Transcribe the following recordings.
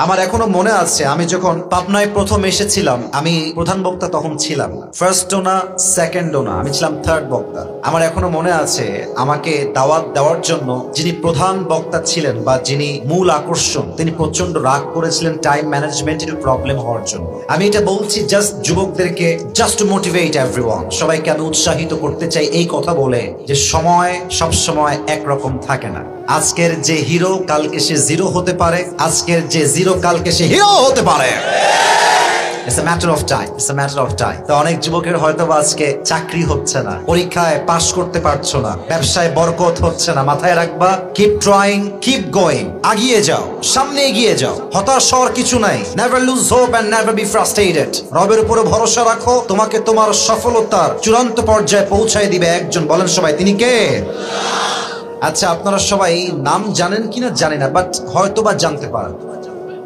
আমার এখনো মনে আছে আমি যখন পাবনায় প্রথম এসেছিলাম, আমি প্রধান বক্তা তখন ছিলাম না, ফার্স্টও না সেকেন্ডও না, আমি ছিলাম থার্ড বক্তা। আমার এখনো মনে আছে আমাকে দাওয়াত দেওয়ার জন্য যিনি প্রধান বক্তা ছিলেন বা যিনি মূল আকর্ষণ, তিনি প্রচন্ড রাগ করেছিলেন টাইম ম্যানেজমেন্টের প্রবলেম হওয়ার জন্য। আমি এটা বলছি জাস্ট যুবকদেরকে, জাস্ট টু মোটিভেট এভরিওয়ান, সবাইকে আমি উৎসাহিত করতে চাই এই কথা বলে যে সময় সব সময় একরকম থাকে না। আজকের যে হিরো কালকে সে জিরো হতে পারে, আজকের যে জিরো কালকে সে হিরো হতে পারে। It's a matter of time. It's a matter of time. তো অনেক যুবকের হয়তো আজকে চাকরি হচ্ছে না, পরীক্ষায় পাশ করতে পারছো না, ব্যবসায় বরকত হচ্ছে না, মাথায় রাখবা কিপ ট্রাইং, কিপ গোয়িং, আগিয়ে যাও, সামনে এগিয়ে যাও, হতাশ হওয়ার কিছু নাই। Never lose hope and never be frustrated. রবের উপরে ভরসা রাখো, তোমাকে তোমার সফলতার চূড়ান্ত পর্যায়ে পৌঁছায় দিবে একজন। বলেন সবাই, তিনি কে? আচ্ছা, আপনারা সবাই নাম জানেন কিনা জানি না, বাট হয়তো বা জানতে পারেন।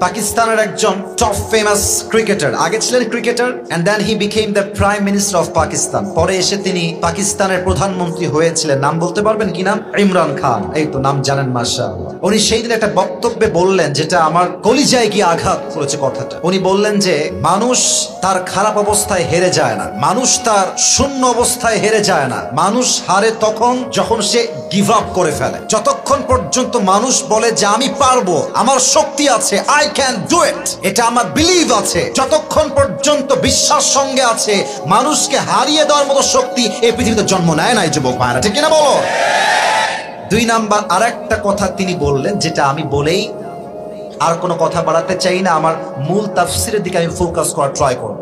পাকিস্তানের একজন টপ ফেমাস ক্রিকেটার, আগে ছিলেন cricketer and then he became the prime minister of Pakistan. পরে এসে তিনি পাকিস্তানের প্রধানমন্ত্রী হয়েছিলেন। নাম বলতে পারবেন কি নাম? ইমরান খান। এই তো নাম জানেন, মাশাআল্লাহ। উনি সেই দিন একটা বক্তব্যে বললেন যেটা আমার কলিজায় গিয়ে আঘাত করেছে কথাটা। উনি বললেন যে মানুষ তার খারাপ অবস্থায় হেরে যায় না, মানুষ তার শূন্য অবস্থায় হেরে যায় না, মানুষ হারে তখন যখন সে গিভ আপ করে ফেলে। যতক্ষণ পর্যন্ত মানুষ বলে যে আমি পারবো, আমার শক্তি আছে, আই ক্যান ডু ইট, এটা আমার বিলিভ আছে, যতক্ষণ পর্যন্ত বিশ্বাস সঙ্গে আছে, মানুষকে হারিয়ে দেওয়ার মতো শক্তি এই পৃথিবীতে জন্ম নেয় নাই যুবক ভাইরা, ঠিক কিনা বলো? দুই নাম্বার আরেকটা কথা তিনি বললেন, যেটা আমি বলেই আর কোনো কথা বাড়াতে চাই না, আমার মূল তাফসিরের দিকে আমি ফোকাস করার ট্রাই করব।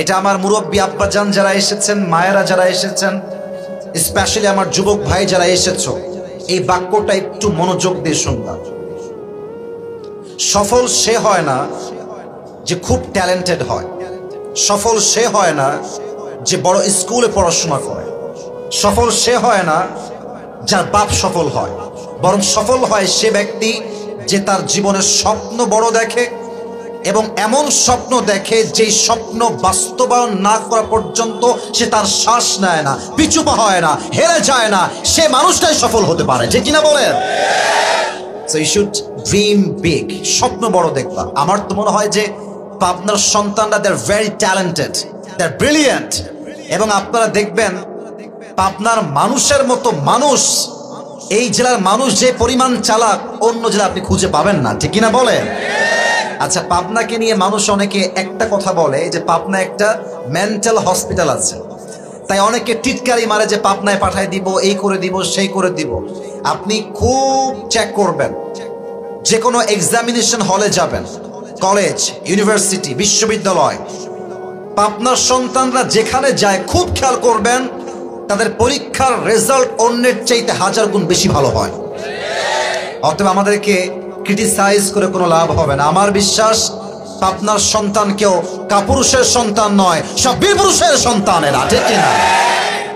এটা আমার মুরব্বী আব্বাজান যারা এসেছেন, মায়েরা যারা এসেছেন, স্পেশালি আমার যুবক ভাই যারা এসেছো, এই বাক্যটা একটু মনোযোগ দিয়ে শুনবা। সফল সে হয় না যে খুব ট্যালেন্টেড হয়, সফল সে হয় না যে বড় স্কুলে পড়াশোনা করে, সফল সে হয় না যার বাপ সফল হয়, বরং সফল হয় সে ব্যক্তি যে তার জীবনের স্বপ্ন বড় দেখে এবং এমন স্বপ্ন দেখে যেই স্বপ্ন বাস্তবায়ন না করা পর্যন্ত সে তার শ্বাস নেয় না, পিছু পা হয় না, হেরে যায় না, সে মানুষটাই সফল হতে পারে, ঠিক কিনা বলেন? So you should dream big, স্বপ্ন বড় দেখবা। আমার তো মনে হয় যে পাবনার সন্তানরা they're very talented, they're brilliant, এবং আপনারা দেখবেন পাবনার মানুষের মতো মানুষ, এই জেলার মানুষ যে পরিমাণ চালাক অন্য জেলা আপনি খুঁজে পাবেন না, ঠিক কিনা বলেন? আচ্ছা, পাবনাকে নিয়ে মানুষ অনেকে একটা কথা বলে যে পাবনা একটা মেন্টাল হসপিটাল আছে, তাই অনেকে টিটকারি মারে যে পাবনায় পাঠায় দিব, এই করে দিব, সেই করে দিব। আপনি খুব চেক করবেন, যে কোনো এক্সামিনেশন হলে যাবেন, কলেজ, ইউনিভার্সিটি, বিশ্ববিদ্যালয়, পাবনার সন্তানরা যেখানে যায় খুব খেয়াল করবেন তাদের পরীক্ষার রেজাল্ট অন্যের চাইতে 1000 গুণ বেশি ভালো হয়। অতএব আমাদেরকে ক্রিটিসাইজ করে কোনো লাভ হবে না। আমার বিশ্বাস পাবনার সন্তান কেউ কাপুরুষের সন্তান নয়, সব বীর পুরুষের সন্তানেরা, ঠিক কিনা?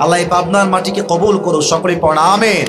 আল্লাহ পাবনার মাটিকে কবুল করুক, সকলেই পড়া আমিন।